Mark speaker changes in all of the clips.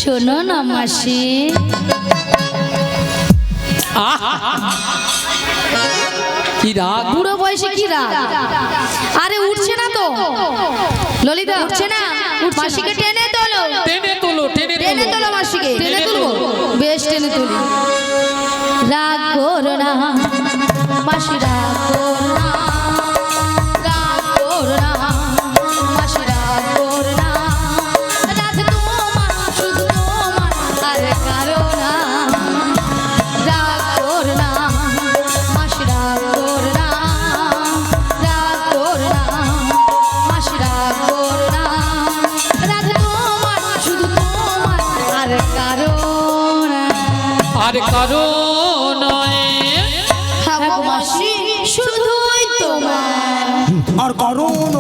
Speaker 1: শোনো না মাসি।
Speaker 2: কি রাগ,
Speaker 1: বুড়ো বয়সে কি রাগ? আরে উঠছে না তো ললিতা, উঠছে না। মাসিকে টেনে তোলো,
Speaker 2: টেনে তোলো,
Speaker 1: টেনে তোলো মাসিকে। টেনে তুলবো? বেশ টেনে তুলি। রাগ করো না মাসি, রাগ করো না, রাগ করো না মাসি, রাগ করো না। রাগ তোমার, শুধু তোমার, আর কারো না। রাগ করো না মাসি, রাগ করো না, রাগ করো না মাসি, রাগ করো না। রাগ তোমার, শুধু তোমার, আর কারো না।
Speaker 2: আর কারো নয়।
Speaker 1: হ্যাঁ গো মাসি, শুধুই তোমার,
Speaker 3: আর কারণ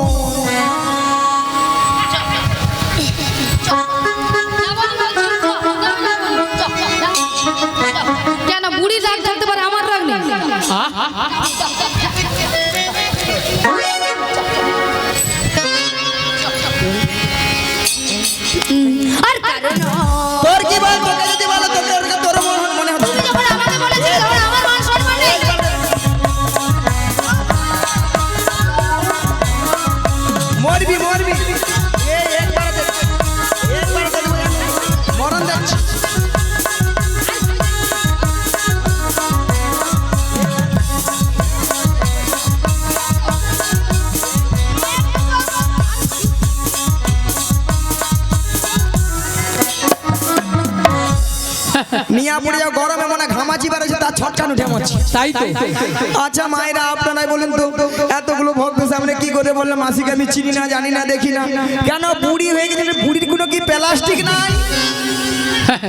Speaker 1: কেন বুড়ির রাগ থাকতে পারে, আমার রাগ নেই? আর কারণ
Speaker 3: তোর কি বল, তোকে যদি বলো তোকে ওরকে তোর মনে হবে।
Speaker 1: তুমি যখন আমাকে বলেছিলে তখন আমার মান সম্মান নেই।
Speaker 3: মরবি মরবি, এই একবার মরণ যাচ্ছে। মিয়া পুড়িয়া গরমে মনে ঘামাচি বেড়েছে, তার ছটকান উঠে মাছি।
Speaker 2: তাই তো।
Speaker 3: আচ্ছা মায়েরা আপনারাই বলেন তো, এতগুলো ভক্তের সামনে কি করে বললাম মাসিকে আমি চিনি না, জানি না, দেখি না, কেন বুড়ি হয়ে গেছে? বুড়ির কোনো কি প্লাস্টিক নাই?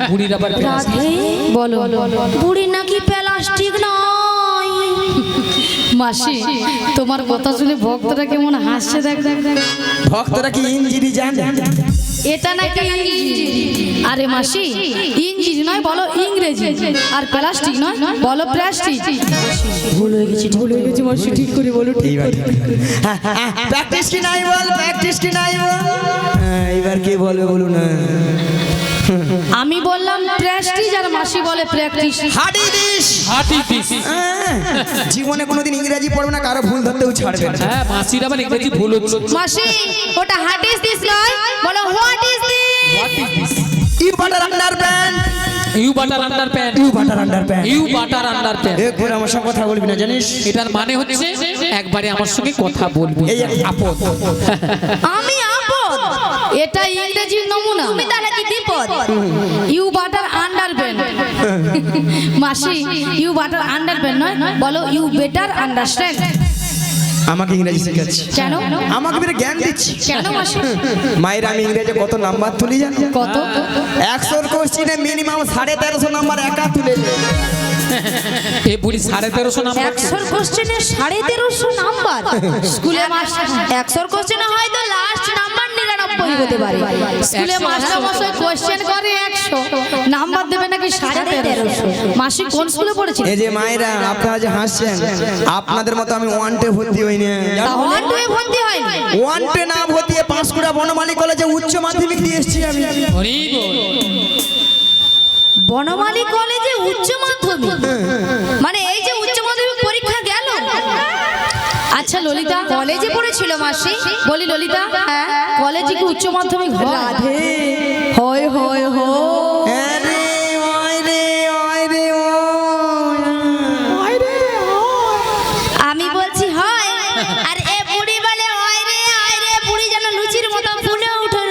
Speaker 2: বুড়ির আবার
Speaker 1: রাধে বলো, বুড়ি নাকি প্লাস্টিক নয়। মাসি, তোমার কথা শুনে ভক্তরা কেমন হাসছে, দেখ দেখ দেখ।
Speaker 3: ভক্তরা কি ইঞ্জিনি জানে?
Speaker 1: এটা নাকি ইঞ্জিন। আরে মাসি, ইঞ্জিন নয় বলো ইংরেজি, আর প্লাস্টিক নয় বলো প্লাস্টিক। ভুল হয়ে গেছে, ভুল হয়ে গেছে মাসি, ঠিক করে বলো, ঠিক করে।
Speaker 3: প্র্যাকটিস কি নাই বল, প্র্যাকটিস কি নাই বল। এবার কে বলবে বলুন না।
Speaker 1: আমি বললাম প্রেস্টিজ আর মাসি বলে প্র্যাকটিস।
Speaker 3: হাডি দিস,
Speaker 2: হাঁটি দিস।
Speaker 3: জীবনে কোনোদিন ইংরেজি পড়বে না, কারো ভুল ধরতেও ছাড়বে না।
Speaker 2: হ্যাঁ, মাসির আবার ইংরেজি ভুল হচ্ছে।
Speaker 1: মাসি, ওটা হোয়াট ইজ দিস নয়, বলো what is this.
Speaker 2: What is this?
Speaker 3: You butter underpant,
Speaker 2: you butter underpant,
Speaker 3: you butter underpant,
Speaker 2: you butter underpant.
Speaker 3: একবার আমার সঙ্গে কথা বলবি না জানিস?
Speaker 2: এটার মানে হচ্ছে একবারে আমার সঙ্গে কথা বলবি।
Speaker 3: এই এক আপদ।
Speaker 1: আমি আপদ, এটা ইংরেজির নমুনা। তুমি তাহলে কি বিপদ? You butter underpant. মাসি, ইউ বাটার আন্ডারপ্যান্ট নয়, বলো ইউ বেটার আন্ডারস্ট্যান্ড।
Speaker 3: আমাকে ইংরেজি শেখাচ্ছি
Speaker 1: কেন?
Speaker 3: আমাকে বেরে জ্ঞান দিচ্ছি
Speaker 1: কেন মাসি?
Speaker 3: মায়ের আমি ইংরেজি কত নাম্বার তুলি জানো?
Speaker 1: কত?
Speaker 3: 100 কোশ্চেনে মিনিমাম 1350 নাম্বার একা তুলে নিই।
Speaker 2: এ বুড়ি 1350 নাম্বার।
Speaker 1: 100 কোশ্চেনে 1350 নাম্বার। স্কুলে মাস্টার 100 কোশ্চেনে হয়তো লাস্ট নাম্বার 99 হতে পারে। স্কুলে মাস্টার মশাই কোশ্চেন করে 100, নাম্বার দেবে নাকি 1350। মাসি কোন স্কুলে পড়েছে?
Speaker 3: এই যে মায়েরা আপনারা যে হাসছেন, আপনাদের মতো আমি ওয়ানটে ভর্তি হইনি।
Speaker 1: ওয়ান টু এ ভর্তি হয়নি?
Speaker 3: ওয়ানটে না ভর্তি হয়ে পাঁশকুড়া বনমালী কলেজে উচ্চ মাধ্যমিক দিয়ে এসেছি আমি।
Speaker 2: হরি বল।
Speaker 1: বনমালী কলেজে উচ্চ মাধ্যমিক, মানে এই যে উচ্চ মাধ্যমিক পরীক্ষা গেল। আচ্ছা ললিতা কলেজে পড়েছিল মাসি? বলি ললিতা, হ্যাঁ কলেজে কি উচ্চ মাধ্যমিক হয়? রাধে হয় হয় হয়।
Speaker 3: আরে ওই রে ওই রে ওই রে।
Speaker 1: আমি বলছি হয়, আর এ বুড়ি বলে হয় রে বুড়ি যেন লুচির মতো ফুলে উঠে।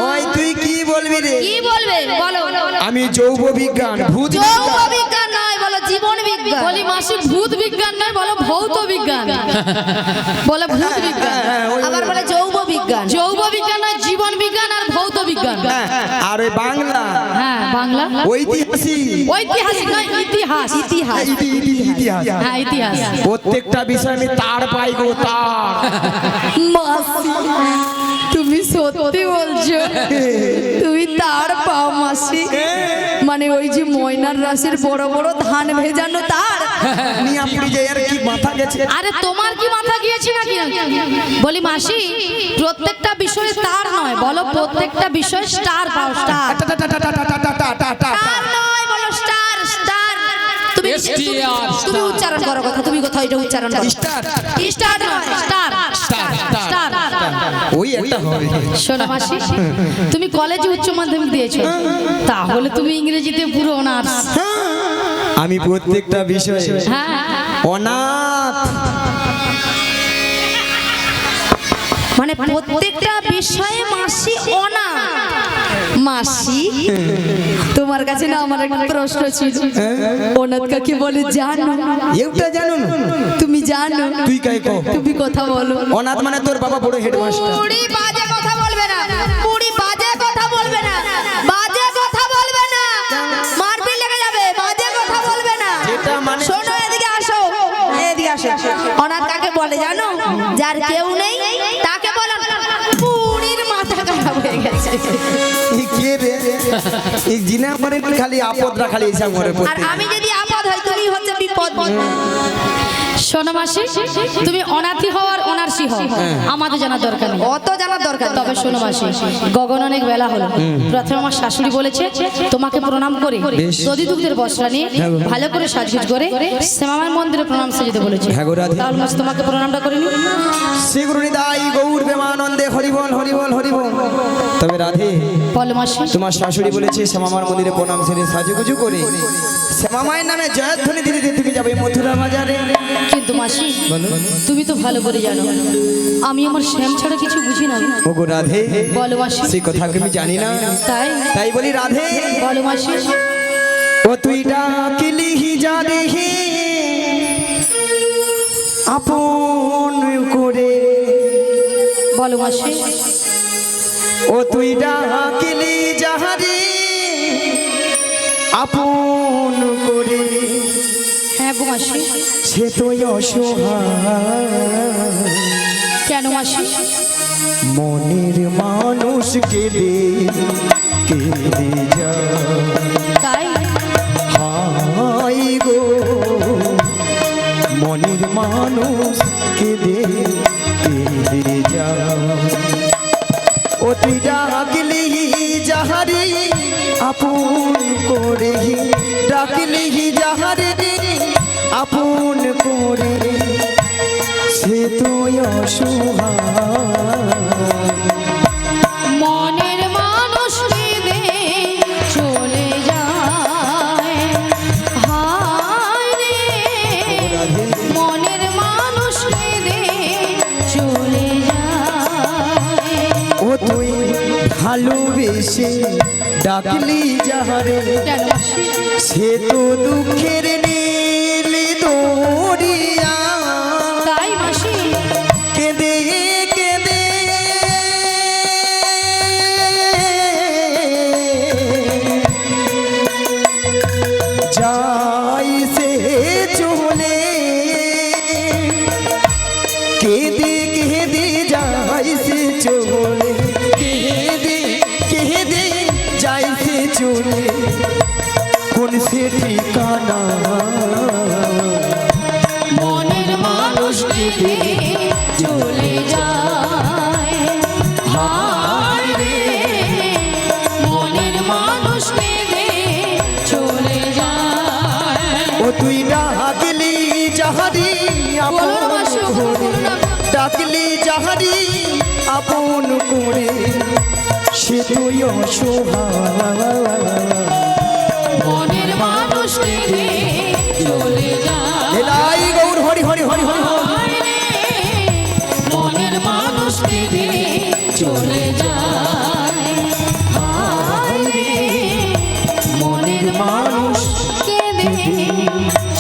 Speaker 3: ওই তুই কি বলবি রে?
Speaker 1: কি বলবে বলো?
Speaker 3: আমি যৌব বিজ্ঞান, ভূত
Speaker 1: যৌব
Speaker 3: বিজ্ঞান।
Speaker 1: বিজ্ঞান নয়, বলো জীবন বিজ্ঞান। বলি মাসি ভূত বিজ্ঞান নয়, বলো ভৌত বিজ্ঞান। বলে ভূত বিজ্ঞান, আবার বলে যৌব বিজ্ঞান। যৌব বিজ্ঞান নয়, জীবন বিজ্ঞান আর ভৌত বিজ্ঞান।
Speaker 3: আর ওই বাংলা,
Speaker 1: হ্যাঁ বাংলা
Speaker 3: ঐতিহাসিক,
Speaker 1: ঐতিহাসিক নয়, ইতিহাস। ইতিহাস,
Speaker 3: ইতিহাস।
Speaker 1: হ্যাঁ ইতিহাস।
Speaker 3: প্রত্যেকটা বিষয় আমি তার পাই গো, তার।
Speaker 1: মাসি তুমি সত্যি বলছো? তুমি তার পাও মাসি? মানে ওই যে ময়নার রাশের বড় বড় ধান ভেজানো তার।
Speaker 3: মিয়া পুরি যে আর কি মাথা গেছে।
Speaker 1: আরে তোমার কি মাথা গিয়েছে নাকি? বলি মাসি, প্রত্যেকটা বিষয়ে তার নয়, বলো প্রত্যেকটা বিষয়ে স্টার পাও। স্টার স্টার নয়, বলো স্টার স্টার। তুমি তুমি উচ্চারণ করো কথা, তুমি কোথাও এটা উচ্চারণ করো।
Speaker 3: স্টার
Speaker 1: স্টার নয়, স্টার স্টার স্টার।
Speaker 3: ওই একটা হবে।
Speaker 1: শোনো মাসি, তুমি কলেজে উচ্চ মাধ্যমিক দিয়েছো, তাহলে তুমি ইংরেজিতে পুরো অনার্স।
Speaker 3: আমি প্রত্যেকটা বিষয়ে
Speaker 1: হ্যাঁ
Speaker 3: অনাথ।
Speaker 1: মানে প্রত্যেকটা বিষয়ে মাসি অনাথ। মাসি, তোমার কাছে না আমার একটা প্রশ্ন ছিল, অনাথ কাকে বলে জানো?
Speaker 3: এটা জানো না?
Speaker 1: তুমি জানো?
Speaker 3: তুই কাই কও?
Speaker 1: তুমি কথা বলো।
Speaker 3: অনাথ মানে তোর বাবা বড় হেডমাস্টার।
Speaker 1: পুরি বাজে কথা বলবে না, পুরি বাজে কথা বলবে না, বাজে কথা বলবে না, মারপিট লেগে যাবে। বাজে কথা বলবে না।
Speaker 3: যেটা মানে
Speaker 1: শোনো, এদিকে আসো, এদিকে আসো। অনাথ কাকে বলে জানো? যার কেউ নেই তাকে বলে। পুরির মাথা খারাপ হয়ে গেছে।
Speaker 3: এই কে রে? এই জিনা করে খালি আপদরা খালি এসে করে
Speaker 1: আর
Speaker 3: পড়তে।
Speaker 1: আমি যদি আপদ হই, তুমি হচ্ছে বিপদ। শোনো মাসি, তুমি অনাথি হও আর অনার্সি হও, আমাদের জানার দরকার নেই, অত জানার দরকার। তবে শোনো মাসি, গগন অনেক বেলা হলো। প্রথমে আমার শাশুড়ি বলেছে তোমাকে প্রণাম করে দধি দুগ্ধের বস্ত্র নিয়ে ভালো করে সাজগুজ করে শ্যামামার মন্দিরে প্রণাম সেজতে বলেছে। তাহলে মাসি তোমাকে প্রণামটা করে নি।
Speaker 3: শ্রীগুরু নিদাই গৌর প্রেমানন্দে হরিবল হরিবল হরিবল। তবে রাধে,
Speaker 1: বলো মাসি।
Speaker 3: তোমার শাশুড়ি বলেছে শ্যামামার মন্দিরে প্রণাম সেরে সাজুগুজু করে শ্যামামায়ের নামে জয়ধ্বনি দিতে দিতে তুমি যাবে মথুরা বাজারে।
Speaker 1: কিন্তু মাসি, তুমি তো ভালো করে জানো আমি আমার শ্যাম ছাড়া কিছু বুঝি না।
Speaker 3: ওগো রাধে,
Speaker 1: বলো মাসি।
Speaker 3: সেই কথা কি আমি জানি না?
Speaker 1: তাই
Speaker 3: তাই বলি রাধে,
Speaker 1: বলো মাসি।
Speaker 3: ও তুই ডাকিলি যা দেখি আপন করে।
Speaker 1: বলো মাসি।
Speaker 3: ও তুই ডাকিলি যাহারে আপন করে,
Speaker 1: হ্যাঁ গো মাসি।
Speaker 3: সে তো অসহায়
Speaker 1: কেন মাসি?
Speaker 3: মনের মানুষ কেঁদে কেঁদে যায়।
Speaker 1: তাই
Speaker 3: হাই গো মনের মানুষ কেঁদে কেঁদে যায়। ও তুই ডাকলি যাহারে আপন করে, ডাকলি যাহারে আপন করে, সে তো অসহায়
Speaker 1: মনের মানুষ কেঁদে চলে যায়। হায় রে, মনের মানুষ কেঁদে চলে যায়।
Speaker 3: ও তুই ভালোবেসে ডাকলি যাহারে,
Speaker 1: কেন মাসি?
Speaker 3: সে তো দুঃখের নীলি দরিয়া
Speaker 1: তাই মাসি।
Speaker 3: কেঁদে কেঁদে যাই সে চলে, কেঁদে কেঁদে যাই সে চলে, কেঁদে কেঁদে যাই সে চলে, কোন সে ঠিকানা
Speaker 1: মনের মানুষ কেঁদে চলে যায়। হায় রে, মনের মানুষ কেঁদে চলে যায়।
Speaker 3: ও তুই ডাকলি যাহারি আপন
Speaker 1: বলো না মাসি, ওখানে
Speaker 3: করে,
Speaker 1: বলো না।
Speaker 3: ডাকলি যাহারি আপন করে, সে তুই অসহায়
Speaker 1: মনের মানুষ কেঁদে চলে যায়।
Speaker 3: এলাই গৌর হরি হরি হরি হরি হরি।
Speaker 1: হায় রে, মনের মানুষ কেঁদে চলে যায়। হায় রে, মনের মানুষ কেঁদে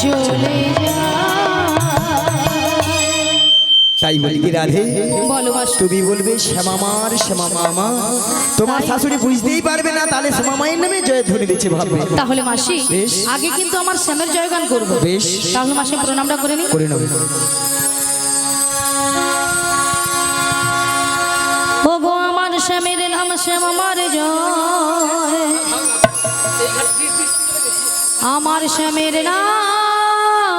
Speaker 1: চলে যায়।
Speaker 3: তাই বলি কি রাধে,
Speaker 1: বলো মাসি।
Speaker 3: তুমি বলবে শ্যামামার শ্যামা মামা, তোমার শাশুড়ি বুঝতেই পারবে না, তাহলে শ্যামা মায়ের নামে জয়ধ্বনি দিচ্ছে ভাববে।
Speaker 1: তাহলে মাসি
Speaker 3: বেশ।
Speaker 1: আগে কিন্তু আমার শ্যামের জয়গান করবো।
Speaker 3: বেশ।
Speaker 1: তাহলে মাসি প্রণামটা করে নি।
Speaker 3: করে নেবে।
Speaker 1: ও গো আমার শ্যামের নাম শ্যাম আমার জয়। আমার স্বামীর নাম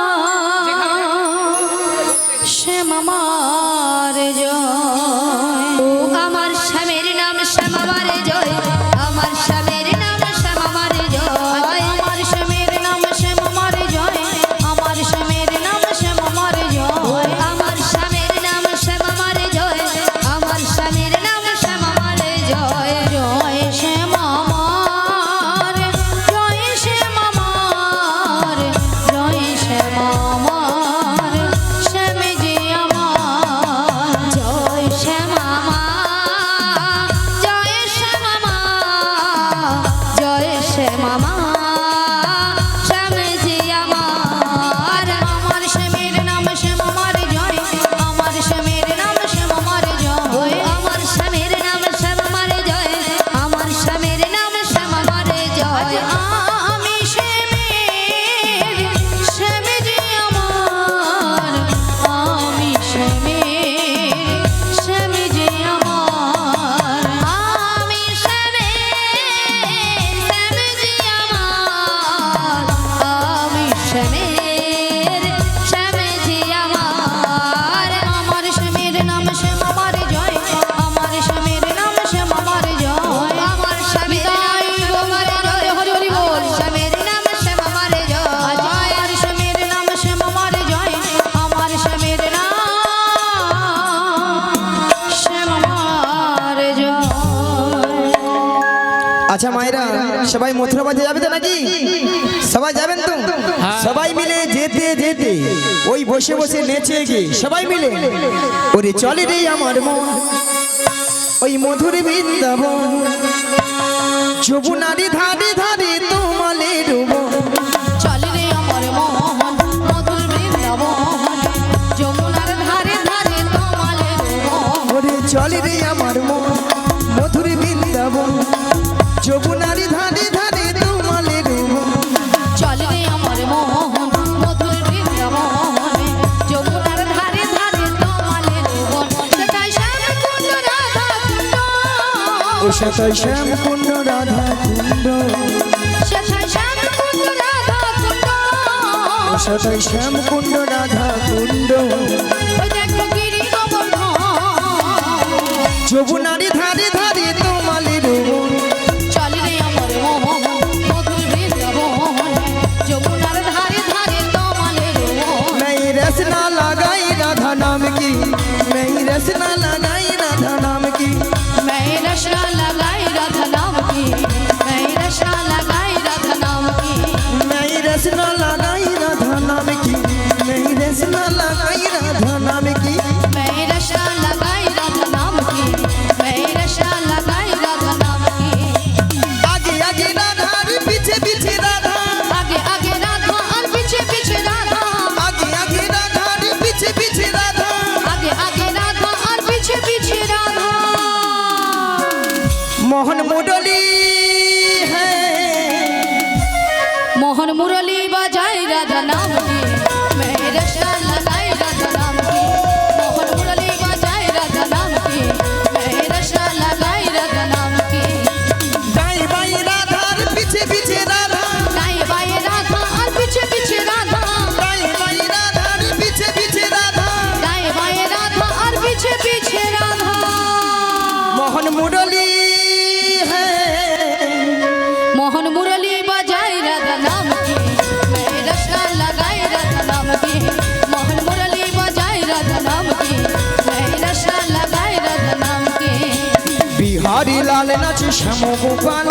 Speaker 1: শ্যাম আমার জয়। ও আমার স্বামীর নাম শ্যাম আমার জয়। আমার স্বামীর নাম শ্যাম আমার জয়। আমার স্বামীর নাম শ্যাম আমার জয়। আমার স্বামীর নাম শ্যাম আমার জয়। আমার স্বামীর নাম শ্যাম আমার জয়। আমার স্বামীর নাম শ্যাম আমার জয়। জয় শ্যাম আমার জয় শ্যাম আমার জয় শ্যাম আমার শ্যাম যে আমার জয় শ্যাম আমার জয় শ্যাম আমার জয় শ্যাম আমার শ্যাম যে আমার। আমার স্বামীর নাম শ্যাম আমার জয়। আমার স্বামীর নাম শ্যাম আমার জয়। আমার স্বামীর নাম শ্যাম আমার জয়। আমার স্বামীর নাম শ্যাম আমার জয়। আমি শ্যামের শ্যাম যে আমার। আমি শ্যামের শ্যাম যে আমার। আমি শ্যামের শ্যাম যে আমার। আমি শ্যামের শ্যাম যে আমার। আমার স্বামীর নাম শ্যাম আমার জয়। আমার স্বামীর নাম শ্যাম আমার জয়। আমার স্বামীর নাম শ্যাম আমার জয়। হরি হরি বল। স্বামীর নাম শ্যাম আমার জয়। আমার স্বামীর নাম শ্যাম আমার জয়। আমার স্বামীর নাম শ্যাম আমার জয়।
Speaker 3: আচ্ছা মায়েরা, সবাই মথুরা বাজে যাবে তো নাকি? সবাই যাবেন তো? সবাই মিলে যেতে যেতে ওই বসে বসে নেচে গে সবাই মিলে ওরে চলে রে আমার মন ওই মধুর বৃন্দাবন যমুনারি ধারে ধারে তোমালে ডুবো।
Speaker 1: চলে রে আমার মোহন মধুর বৃন্দাবন যমুনার ধারে ধারে তোমালে মোহন।
Speaker 3: ওরে চলে রে আমার মন মধুর বৃন্দাবন যমুনারি ধারে ধারে তোমালে ডুবো।
Speaker 1: চলে রে আমার মোহন মধুর বৃন্দাবন যমুনার ধারে ধারে তোমালে মোহন। সেটাই শ্যামকুণ্ড রাধা কুণ্ড।
Speaker 3: ও সেটাই শ্যামকুণ্ড রাধা কুণ্ড।
Speaker 1: সেটাই শ্যামকুণ্ড রাধা কুণ্ড।
Speaker 3: ও সেটাই শ্যামকুণ্ড রাধা কুণ্ড।
Speaker 1: ওই দেখো গিরি গোবর্ধন।
Speaker 3: যমুনারি ধারে ধারে তোমালে ডুবো।
Speaker 1: চলে রে আমার মোহন মধুর বৃন্দাবন যমুনার ধারে ধারে তোমালে মোহন।
Speaker 3: मैं रसना लगाई राधा नाम की मैं रसना लगाई राधा नाम की
Speaker 1: मैं रशना लगाई राधा नाम की। मैं रशना लगाई राधा नाम की।
Speaker 3: मैं रसना लगाई राधा नाम की मैं रसना लगाई राधा नाम की।
Speaker 1: मैं रशना लगाई राधा नाम की। मैं रशना लगाई राधा नाम की।
Speaker 3: आगे आगे राधा रे पीछे पीछे राधा
Speaker 1: आगे आगे राधा और पीछे पीछे राधा।
Speaker 3: आगे आगे राधा रे पीछे पीछे राधा
Speaker 1: आगे आगे राधा और पीछे पीछे राधा।
Speaker 3: मोहन मुरली है
Speaker 1: मोहन मुरली बजाई राधा नाम की। मैं रशना लगाई राधा नाम की। मोहन मुरली बजाई राधा नाम की। मैं रशना लगाई राधा नाम की।
Speaker 3: दाई बाई राधा रे पीछे पीछे राधा
Speaker 1: दाएं बाएं राधा और पीछे पीछे राधा।
Speaker 3: दाई बाई राधा रे पीछे पीछे राधा
Speaker 1: दाएं बाएं राधा और पीछे पीछे राधा।
Speaker 3: मोहन मुरली है
Speaker 1: मोहन मुरली बजाई राधा नाम की। मैं रशना लगाई राधा नाम की। मोहन मुरली बजाई राधा नाम की। मैं रशना लगाई राधा नाम की।
Speaker 3: बिहारी लाल नाचे श्याम गोपाल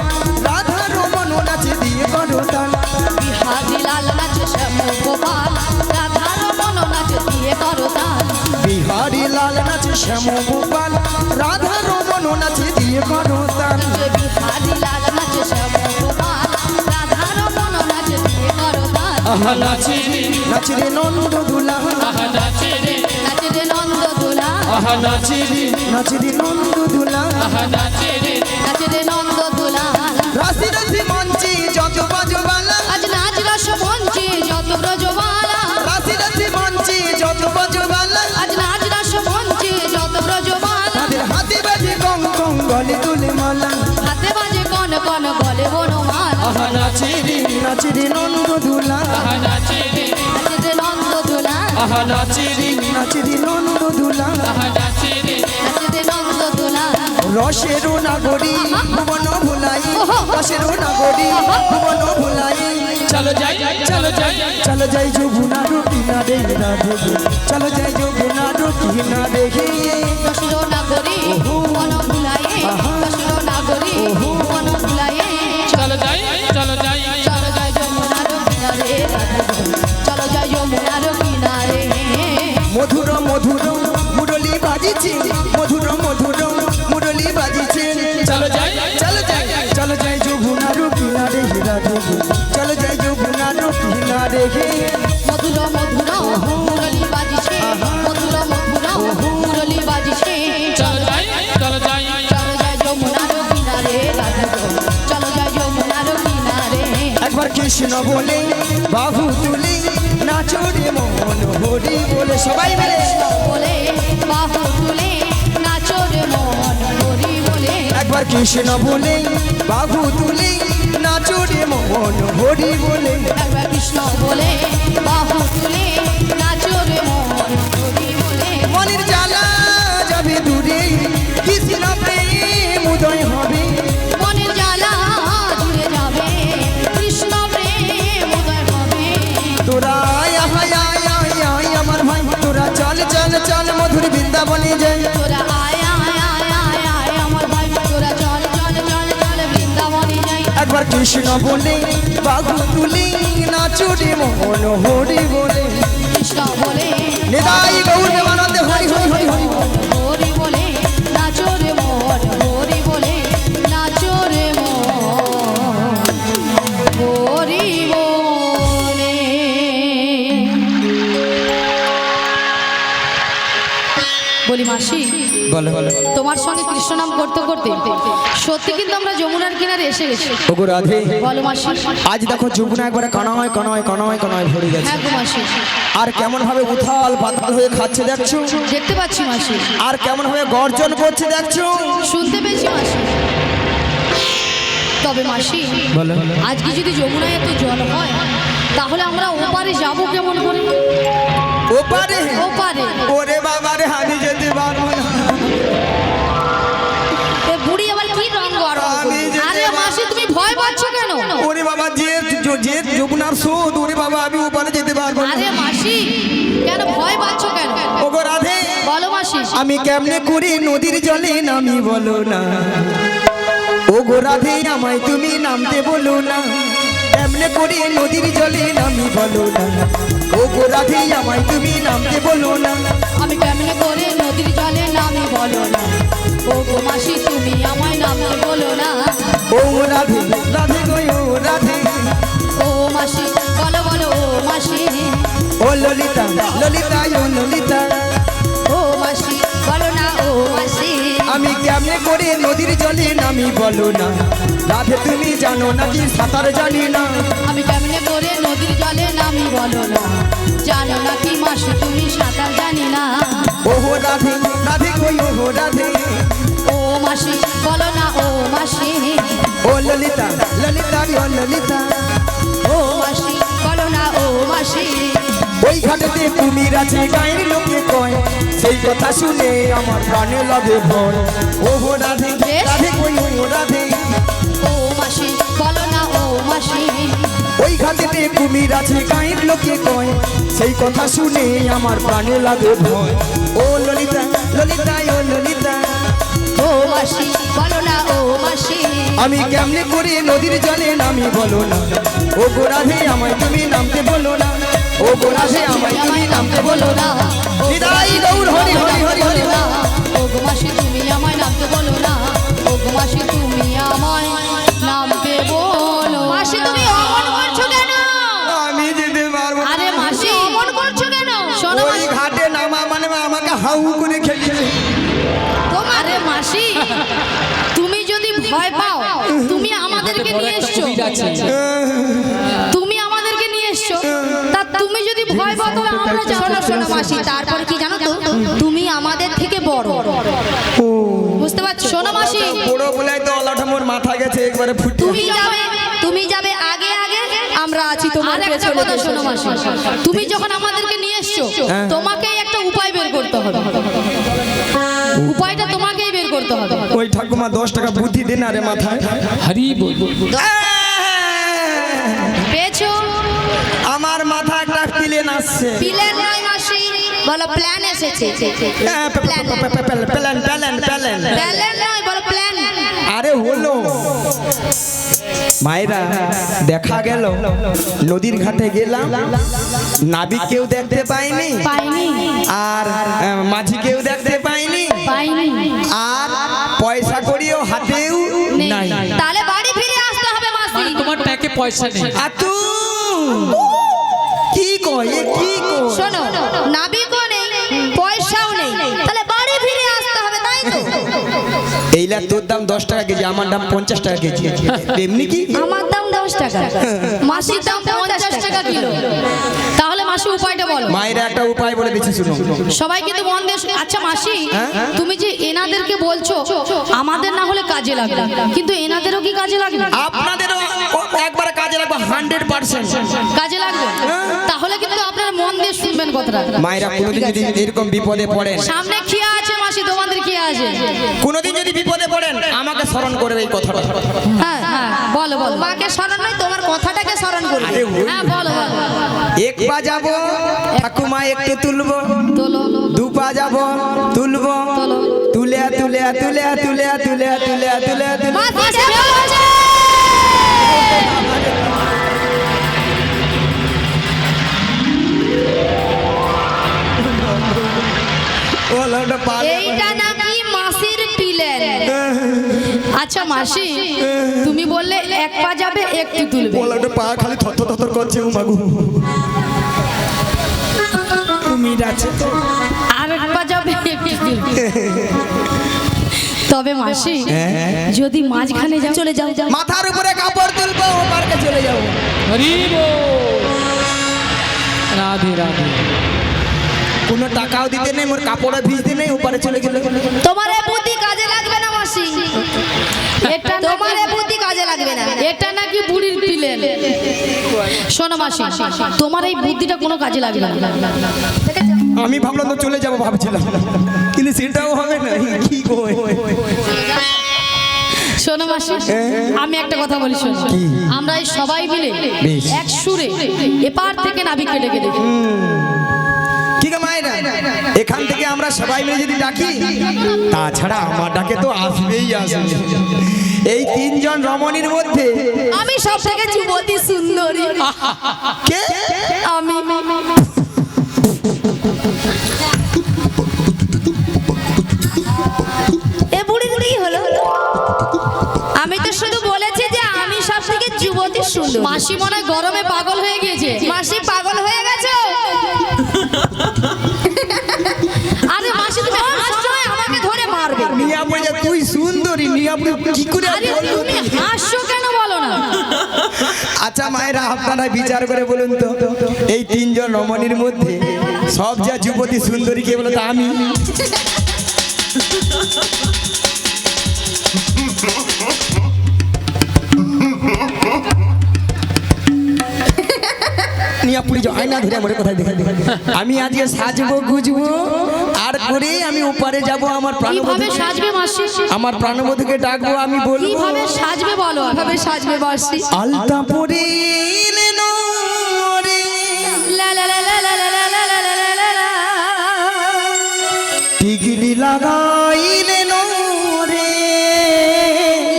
Speaker 3: राधा रमन नाचे दिए बड़ोदान
Speaker 1: बिहारी लाल नाच श्याम गोपाल राधा रमन नाच दिए करताल।
Speaker 3: बिहारी लाल नाचे श्याम गोपाल राधा रमन नाचे दिए बड़ोदान
Speaker 1: बिहारी लाल नाच श्याम गोपाल राधा रमन नाच दिए करताल।
Speaker 2: আহা নাচে রে
Speaker 3: नाच रे नंद दुला
Speaker 2: আহা নাচে রে
Speaker 1: नाच रे नंद दुला।
Speaker 2: আহা নাচে রে
Speaker 3: नाच रे नंद दुला
Speaker 2: আহা নাচে রে
Speaker 1: नाच रे नंद दुला।
Speaker 3: राशि राशि मंची যত বাজবালা
Speaker 1: আজ নাচ রস মঞ্চে যত ব্রজবালা।
Speaker 3: রাশি রাশি मंची যত বাজবালা
Speaker 1: আজ নাচ রস মঞ্চে যত ব্রজবালা।
Speaker 3: তাদের হাতে বাজে গং গং গলে তুলে মালা
Speaker 1: হাতে বাজে কন কন গলে বনমালা।
Speaker 2: আহা নাচে রে
Speaker 3: নাচ রে নন্দ দুলা
Speaker 2: নাচে রে
Speaker 1: নাচে রে নন্দ দুলা
Speaker 2: আহা নাচে রে
Speaker 3: নাচে রে নন্দ দুলা
Speaker 2: আহা নাচে রে
Speaker 1: নাচে রে নন্দ দুলা
Speaker 3: রসের নাগরী ভুবন ভুলাই রসের নাগরী ভুবন ভুলাই
Speaker 2: চলো যাই চলো যাই
Speaker 3: চলো যাই যমুনার কিনারে রাধে চলো যাই যমুনার কিনারে
Speaker 1: দশরো নাগরী বন ভুলায়ে দশরো নাগরী বন ভুলায়ে
Speaker 2: চলো যাই চলো যাই
Speaker 1: চলো যাই যমুনার কিনারে চলো যাই যমুনার কিনারে
Speaker 3: মধুর মধুর মুরলি বাজিছে মধুর মধুর মুরলি বাজিছে
Speaker 2: চলো যাই
Speaker 3: চলো যাই চলো যাই যমুনার কিনারে রাধে চলো যাই যমুনার কিনারে
Speaker 1: মধুর মধুর মুরলি বাজিছে মধুর মধুর মুরলি বাজিছে
Speaker 2: চলো যাই চলো যাই
Speaker 1: চলো যাই যমুনার কিনারে চলো যাই যমুনার কিনারে
Speaker 3: একবার কৃষ্ণ বলে বাহু তুলে নাচো রে মন হরি বলে সবাই মিলে
Speaker 1: বলে বাহু তুলে নাচো রে মন হরি বলে
Speaker 3: একবার কৃষ্ণ বলে বাহু তুলে নাচো রে মন হরি বলে
Speaker 1: একবার কৃষ্ণ বলে বাহু তুলে নাচো রে মন হরি বলে
Speaker 3: মনের জ্বালা যাবে দূরে কৃষ্ণ প্রেম উদয় হবে
Speaker 1: মনের জ্বালা জুড়ে যাবে কৃষ্ণ প্রেম উদয় হবে
Speaker 3: তোরা আয় আয় আয় আয় আয় আমার ভাই তোরা চল চল চল মধুর বৃন্দাবনে যাই
Speaker 1: তোরা আয় আয় আয় আয় আয় আমার ভাই তোরা চল চল চল চল বৃন্দাবনে যাই
Speaker 3: একবার কৃষ্ণ বলে বাহু তুলে নাচো রে মন হরি বলে
Speaker 1: কৃষ্ণ বলে
Speaker 3: নিতাই গৌর প্রেমানন্দে হরি হরি হরি হরি
Speaker 1: হরি বলে নাচো রে মন হরি বলে নাচো রে মন হরি বলে বলি মাসি
Speaker 3: বলে বলে
Speaker 1: তোমার সঙ্গে কৃষ্ণ নাম করতে করতে সত্যি কিন্তু আমরা যমুনার কিনারে এসে গেছি
Speaker 3: ওগো রাধে
Speaker 1: বলো মাসি
Speaker 3: আজ দেখো যমুনা একবারে কানায় কানায় কানায় কানায় ভরে গেছে
Speaker 1: হ্যাঁ গো মাসি
Speaker 3: আর কেমন ভাবে উথাল পাতাল হয়ে খাচ্ছে দেখছো
Speaker 1: দেখতে পাচ্ছি মাসি
Speaker 3: আর কেমন ভাবে গর্জন করছে দেখছো
Speaker 1: শুনতে পেয়েছি মাসি তবে মাসি
Speaker 3: বলো
Speaker 1: আজকে যদি যমুনায় এত জল হয় তাহলে আমরা ওপারে যাব কেমন করে
Speaker 3: ওপারে
Speaker 1: ওপারে
Speaker 3: ওরে বাবা রে আমি যেতে পারবো না
Speaker 1: এ বুড়ি আবার কি রঙ গরম
Speaker 3: আমি যেতে
Speaker 1: আরে মাসি তুমি ভয় পাচ্ছ কেন
Speaker 3: ওরে বাবা যে যে যমুনার স্রোত ওরে বাবা আমি ওপারে যেতে পারবো না
Speaker 1: আরে মাসি কেন ভয় পাচ্ছ কেন
Speaker 3: ওগো রাধে
Speaker 1: বলো মাসি
Speaker 3: আমি কেমনে করে নদীর জলে নামি বলো না ওগো রাধে আমায় তুমি নামতে বলো না কেমনে করে নদীর জলে নামি বলো না ওগো রাধে আমায় তুমি নামতে বলো না
Speaker 1: আমি কেমনে করে নদীর জলে নামি বলো না ও গো মাসি তুমি আমায় নামতে বলো না
Speaker 3: ও রাধে রাধে গো ও রাধে
Speaker 1: ও মাসি বলো বলো ও মাসি
Speaker 3: ও ললিতা ললিতা ও ললিতা
Speaker 1: ও মাসি বলো না ও মাসি
Speaker 3: আমি কেমনে করে নদীর জলে নামি বলো না রাধে তুমি জানো নাকি সাঁতার জানি না
Speaker 1: আমি কেমনে করে নদীর জলে নামি বলো না জানো নাকি মাসি তুমি সাঁতার জানি না
Speaker 3: ও রাধে রাধে গো ও রাধে
Speaker 1: ও মাসি বলো না ও মাসি
Speaker 3: ও ললিতা ললিতা ও ললিতা
Speaker 1: ও মাসি বলো না ও মাসি
Speaker 3: ওই ঘাটেতে কুমির আছে গায়ের লোকে কয় সেই কথা শুনে আমার প্রাণে লাগে ভয় ও রাধে রাধে কই ও রাধে
Speaker 1: ও মাসি বলো না ও মাসি
Speaker 3: ওই ঘাটেতে কুমির আছে গায়ের লোকে কয় সেই কথা শুনে আমার প্রাণে লাগে ভয় ও ললিতা ললিতা ও ললিতা
Speaker 1: ও মাসি বলো না ও মাসি
Speaker 3: আমি কেমনে করে নদীর জলে নামি বলো না ও রাধে আমায় তুমি নামতে বলো না ও রাধে আমায় তুমি নামতে বলো না নিতাই গৌর হরি হরি হরি হরি
Speaker 1: না ও গো মাসি তুমি আমায় নামতে বলো না ও গো মাসি তুমি আমায় নামতে বলো মাসি তুমি অমন করছো কেন
Speaker 3: আমি যেতে পারবো না।
Speaker 1: আরে মাসি অমন করছো কেন শোনো
Speaker 3: ওই
Speaker 1: মাসি
Speaker 3: ঘাটে নামা মানে আমাকে হাউ করে খেলছে
Speaker 1: আরে মাসি তুমি যদি ভয় পাও তুমি আমাদেরকে
Speaker 2: বড়
Speaker 1: নিয়ে
Speaker 2: একটা
Speaker 1: এসছো
Speaker 2: কুমির আছে।
Speaker 1: তুমি আমাদেরকে নিয়ে এসছো তা তুমি যদি ভয় পাও তবে আমরা যাবো না শোনো মাসি তারপরে কি জানো তো তুমি আমাদের থেকে বড় বুঝতে পারছো শোনো মাসি
Speaker 3: বড় বলে তো আল্লাহ মোর মাথা গেছে একবারে ফুটে
Speaker 1: তুমি যাবে আগে আগে আমরা আছি
Speaker 4: আছি তোমার
Speaker 1: আর একটা
Speaker 4: পেছনে
Speaker 1: কথা শোনো মাসি, তুমি যখন আমাদেরকে নিয়ে এসছো তোমাকেই একটা উপায় বের করতে হবে। উপায়টা তোমাকেই বের করতে হবে।
Speaker 3: ওই ঠাকুমা 10 টাকা বুদ্ধি দিন আরে মাথায়।
Speaker 2: হরি বল।
Speaker 1: পেয়েছো?
Speaker 3: আমার মাথা একটা প্লেন আসছে।
Speaker 1: প্ল্যান নয় মাসি, বলো প্ল্যান এসেছে।
Speaker 3: Plan plan plan plan
Speaker 1: plan নয়, বলো প্ল্যান।
Speaker 3: আরে হলো মায়েরা, দেখা গেল নদীর ঘাটে গেলাম, নাবিক কেউ দেখতে পাইনি,
Speaker 1: পাইনি
Speaker 3: আর মাঝি কেউ দেখতে পাইনি,
Speaker 1: পাইনি
Speaker 3: আর পয়সা করিও হাতেও নাই।
Speaker 1: তাহলে বাড়ি ফিরে আসতে হবে মাসি।
Speaker 2: মানে তোমার ট্যাকে পয়সা নেই।
Speaker 3: আর তুই কি কয় এ কি কয়?
Speaker 1: শোনো, নাবিকও নেই, পয়সাও নেই, তাহলে বাড়ি ফিরে আসতে হবে, তাই তো?
Speaker 3: এইলা তোর দাম 10 টাকা কেজি, আমার দাম 50 টাকা কেজি, এমনি কি?
Speaker 1: আমার দাম 10 টাকা, মাসির দাম 50 টাকা কিলো। তাহলে মাসি উপায়টা বলো।
Speaker 3: মায়েরা একটা উপায় বলে দিচ্ছি শুনো।
Speaker 1: সবাই কিন্তু মন দিয়ে আচ্ছা মাসি, তুমি যে এনাদেরকে বলছো আমাদের না হলে কাজে লাগবে, কিন্তু এনাদেরও কি কাজে লাগবে?
Speaker 3: আপনাদেরও একবার কাজে লাগবে, 100%
Speaker 1: কাজে লাগবে। তাহলে কিন্তু আপনারা মন দিয়ে শুনবেন কথাটা।
Speaker 3: মায়েরা কোনোদিন যদি এরকম বিপদে পড়েন,
Speaker 1: সামনে খিয়া আছে মাসি, তোমাদের খিয়া আছে,
Speaker 3: কোনোদিন যদি বিপদে পড়েন আমাকে স্মরণ করবে এই কথাটা।
Speaker 1: হ্যাঁ হ্যাঁ বলো বলো। মাকে স্মরণ নয়, তোমার কথাটাকে স্মরণ করবে।
Speaker 3: আরে ওই-
Speaker 1: হ্যাঁ বলো বলো।
Speaker 3: এক পা যাবো ঠাকুমা একটু তুলবো,
Speaker 1: তোলো
Speaker 3: 2 পা যাবো তুলবো, তুলে তুলে তুলে তুলে তুলে তুলে তুলে তুলে
Speaker 1: মাসি ছেড়ে বলছে।
Speaker 3: ওলাটা পা
Speaker 1: এইটা নাকি মাসির প্ল্যান। আচ্ছা মাসি, তুমি বললে 1 পা যাবে একটু তুলবে,
Speaker 3: ওলাটা পা খালি থর থর করছে, ও মাগু তুমি যাচ্ছে তো।
Speaker 1: আর 1 পা যাবে একটু তুলবে। তবে মাসি যদি মাঝখানে যাও, চলে যাও,
Speaker 3: মাথার উপরে কাপড় তুলবো, ও পার্কে চলে যাবো।
Speaker 2: হরি বল। রাধে রাধে।
Speaker 3: কোনো টাকাও দিতে নেই, মোর কাপড়ে ভিজতে নেই, ওপারে চলে গেল।
Speaker 1: তোমার এই বুদ্ধি কাজে লাগবে না মাসি, এটা তোমার এই বুদ্ধি কাজে লাগবে না, এটা নাকি বুড়ির প্ল্যান। শোনো মাসি, তোমার এই বুদ্ধিটা কোনো কাজে লাগবে না।
Speaker 3: আমি ভাবলাম তো চলে যাবো ভাবছিলাম, কিন্তু সেটাও হবে না। কি কই
Speaker 1: শোনো মাসি, আমি একটা কথা বলি শোনো, আমরা এই সবাই মিলে
Speaker 3: বেশ।
Speaker 1: এক সুরে এপার থেকে নাবিককে ডেকে দেখি।
Speaker 3: কি গো মায়েরা, এখান থেকে আমরা সবাই মিলে যদি ডাকি, তাছাড়া আমার ডাকে তো আসবেই আসবে। এই 3 জন রমণীর মধ্যে
Speaker 1: আমি সব থেকে যুবতী সুন্দরী,
Speaker 3: কে?
Speaker 1: আমি এ বুড়ির কি হলো? আমি তো শুধু বলেছি যে আমি সব থেকে যুবতী সুন্দর। মাসি মনে হয় গরমে পাগল হয়ে গিয়েছে। মাসি পাগল হয়ে গেছে। আরে মাসি তুমি হাসছো, আমাকে ধরে মারবে।
Speaker 3: নিয়া বলে তুই সুন্দরী, নিয়া বলে কি করে
Speaker 1: আরে
Speaker 3: বলবো?
Speaker 1: তুমি হাসছো কেন বলো না?
Speaker 3: আচ্ছা মায়েরা, আপনারা বিচার করে বলুন তো, এই 3 জন রমণীর মধ্যে সব যা যুবতী সুন্দরী কে বলো তো? আমি। নিয়া পুরি যাও, আয়না ধরে আমার কোথায় দেখা দেখা। আমি আজকে সাজবো গুজবো আর করে আমি ওপারে যাব, আমার
Speaker 1: কিভাবে
Speaker 3: প্রাণবধূ,
Speaker 1: সাজবে মাসি?
Speaker 3: আমার প্রাণবধূকে ডাকবো, আমি বলবো
Speaker 1: কিভাবে সাজবে বলো? কিভাবে সাজবে মাসি?
Speaker 3: আলতা পরে নো রে,
Speaker 1: লা লা লা লা লা লা লা লা লা লা লা লা।
Speaker 3: টিকলি লাগাইলে নো রে,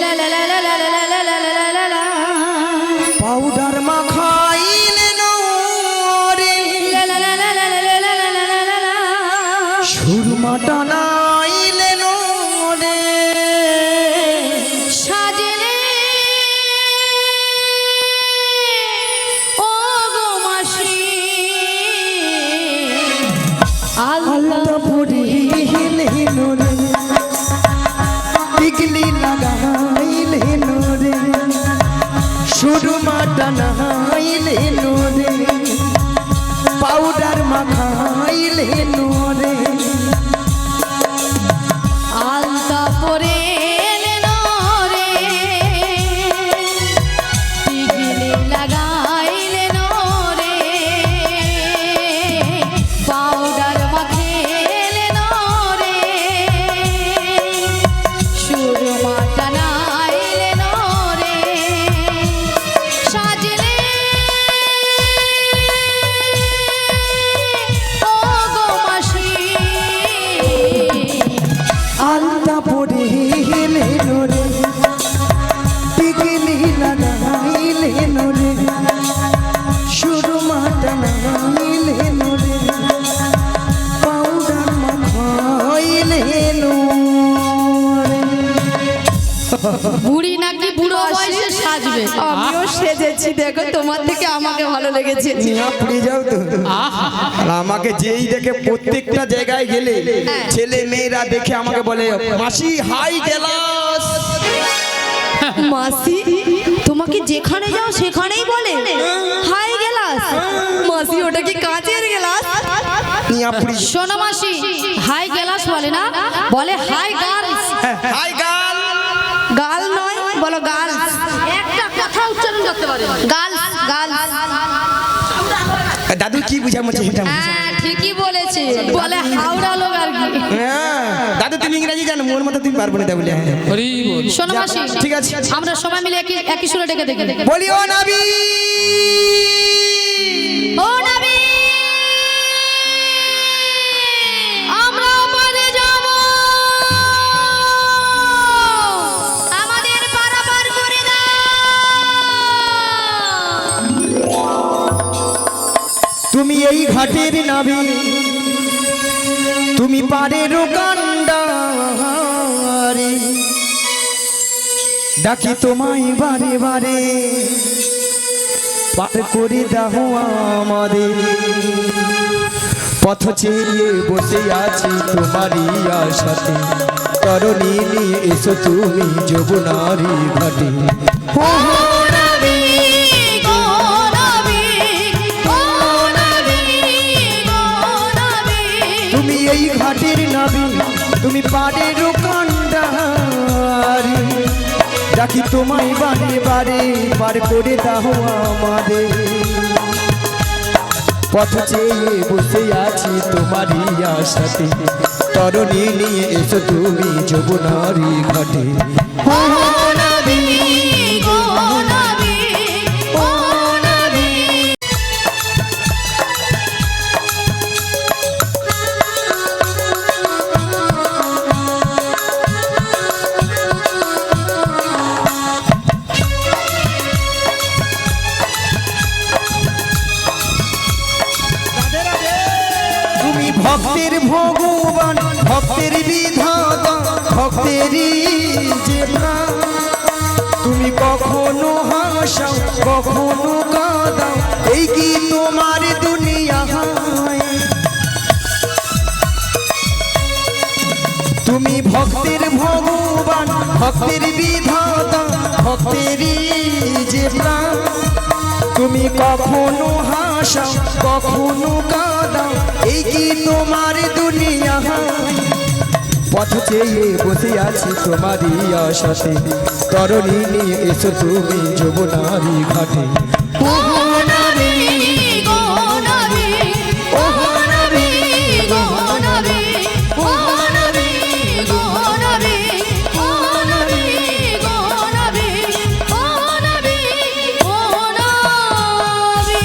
Speaker 1: লা লা লা লা লা লা লা লা লা লা লা।
Speaker 3: পাউডার মাখাইলে নো রে,
Speaker 1: লা লা লা লা লা লা লা লা লা লা লা।
Speaker 3: সুরমা টানাইলে নো রে,
Speaker 1: সাজলে ও গো মাসি, বুড়ি নাকি বুড়ো বয়সে সাজবে।
Speaker 4: আমিও সেজেছি, দেখো তোমার থেকে আমাকে ভালো লেগেছে।
Speaker 3: নিয়া পুড়ে যাও তো। আর আমাকে যেই দেখে প্রত্যেকটা জায়গায় গেলে ছেলে মেয়েরা দেখে আমাকে বলে মাসি হাই গেলাস।
Speaker 4: মাসি তোমাকে যেখানে যাও সেখানেই বলে হাই গেলাস। মাসি ওটা কি কাঁচের গেলাস?
Speaker 3: নিয়া পুড়ি।
Speaker 1: শোনো মাসি, হাই গেলাস বলে না, বলে হাই গার্লস।
Speaker 3: High girl.
Speaker 4: গাল নয়, বলো গার্লস।
Speaker 1: একটা কথা উচ্চারণ করতে পারে, গার্লস গার্লস।
Speaker 3: দাদু কি বুঝা মনে এটা?
Speaker 1: হ্যাঁ ঠিকই বলেছে, বলে হাওড়া লোক আর কি।
Speaker 3: হ্যাঁ দাদু তুমি ইংরেজি জানো, মোর মতো তুমি পারবো না তা বলে।
Speaker 2: হরি বল।
Speaker 1: শোনো মাসি,
Speaker 3: ঠিক আছে।
Speaker 1: আমরা সবাই মিলে একই সুরে ডেকে দেখে
Speaker 3: বলি ও নবী,
Speaker 1: ও নবী, আমরা ওপারে যাব, আমাদের পারাপার করে দাও।
Speaker 3: তুমি এই ঘাটের নাবি, তুমি পারের কান্ডারি, ডাকি তোমায় বারে বারে, পার করে দাও আমাদের। পথ চেয়ে বসে আছি তোমারই আশাতে, তরণী নিয়ে এসো তুমি যমুনারি ঘাটে।
Speaker 1: ও নবী, ও নবী, ও নবী, ও নবী।
Speaker 3: তুমি এই ঘাটের নাবি, তুমি পারের কান্ডারি, ডাকি তোমায় বারে বারে, পার করে দাও আমাদের। পথ চেয়ে বসে আছি তোমারই আশাতে, তরণী নিয়ে এসো তুমি যমুনারি ঘাটে।
Speaker 1: ও নবী, ও নবী, ও নবী।
Speaker 3: তুমি ভক্তের ভগবান, ভক্তের বিধাতা, ভক্তেরই যে প্রাণ। তুমি কখনো হাসাও, কখনো কাঁদাও, এই কি তোমার দুনিয়া। তুমি ভক্তের ভগবান, ভক্তের বিধাতা, ভক্তেরই যে প্রাণ। তুমি কখনো হাসাও, কখনো কাঁদাও, এই কি তোমার দুনিয়া। পথ চেয়ে বসে আছি তোমারই আশাতে, তরণী নিয়ে এসো তুমি যমুনারি ঘাটে।
Speaker 1: ও নবী, ও নবী, ও নবী, ও নবী, ও নবী, ও নবী, ও নবী, ও নবী, ও নবী, ও নবী।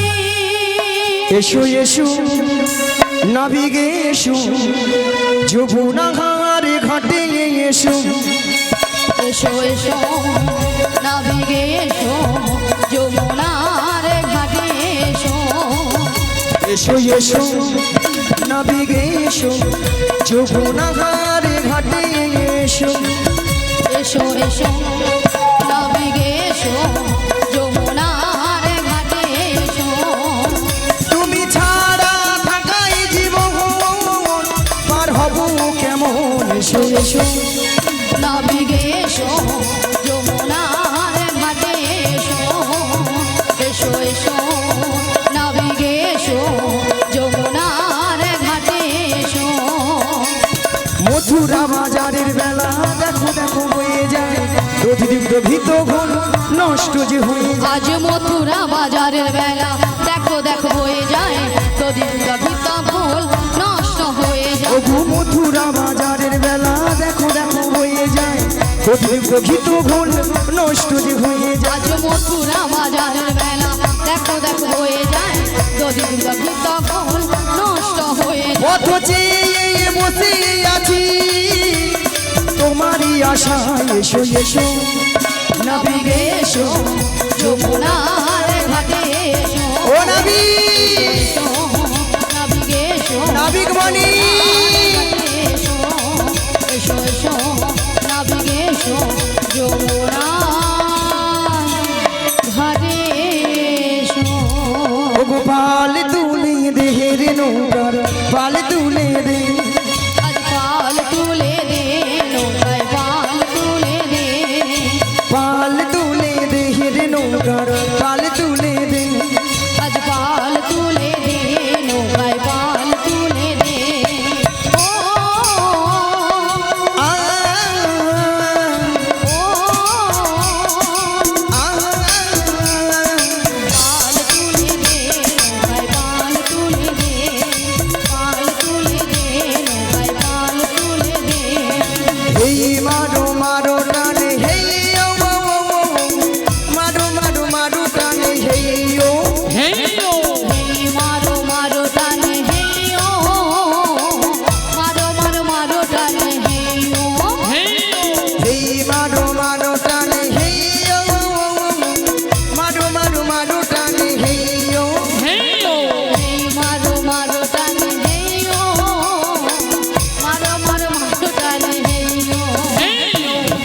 Speaker 3: এসো এসো নাবিগে এসো, যমুনার ঘাটে এসো।
Speaker 1: এসো এসো নাবিগে এসো, যমুনার ঘাটে এসো।
Speaker 3: এসো এসো নাবিগে এসো, যমুনার ঘাটে এসো।
Speaker 1: এসো এসো নাবিগে এসো, যমুনার ঘাটে এসো।
Speaker 3: তুমি ছাড়া থাকাই জীবন, পার হব কেমন। এসো এসো
Speaker 1: নাবিগে এসো, যমুনার ঘাটে এসো। এসো এসো নাবিগে এসো, যমুনার ঘাটে এসো।
Speaker 3: মথুরা বাজারের বেলা দেখো দেখো হয়ে যায়, দধিদীপ্ত ভীত ঘন নষ্ট যে হয়ে যায়।
Speaker 1: আজ মথুরা বাজারের বেলা দেখো দেখো হয়ে যায়, তোদের ভিত ফুল নষ্ট হয়ে যায়।
Speaker 3: ওগো মথুরা বাজারের বেলা দেখো দেখো হয়ে যায়, দধিদীপ্ত ভীত ঘন নষ্ট যে হয়ে যায়।
Speaker 1: আজ মথুরা বাজারের বেলা দেখো দেখো হয়ে যায়, তোদের ভিত ফুল নষ্ট হয়ে যায়।
Speaker 3: পথ চেয়ে বসে আছি তোমারই আশায়। এসো এসো
Speaker 1: নাবিগে এসো, যমুনার ঘাটে এসো।
Speaker 3: ও নবী,
Speaker 1: এসো নাবিগে এসো,
Speaker 3: নাবিক মণি।
Speaker 1: এসো এসো এসো নাবিগে এসো, যমুনার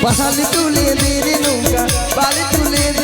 Speaker 3: পাল তুলে দে রে নৌকা পাল তুলে দে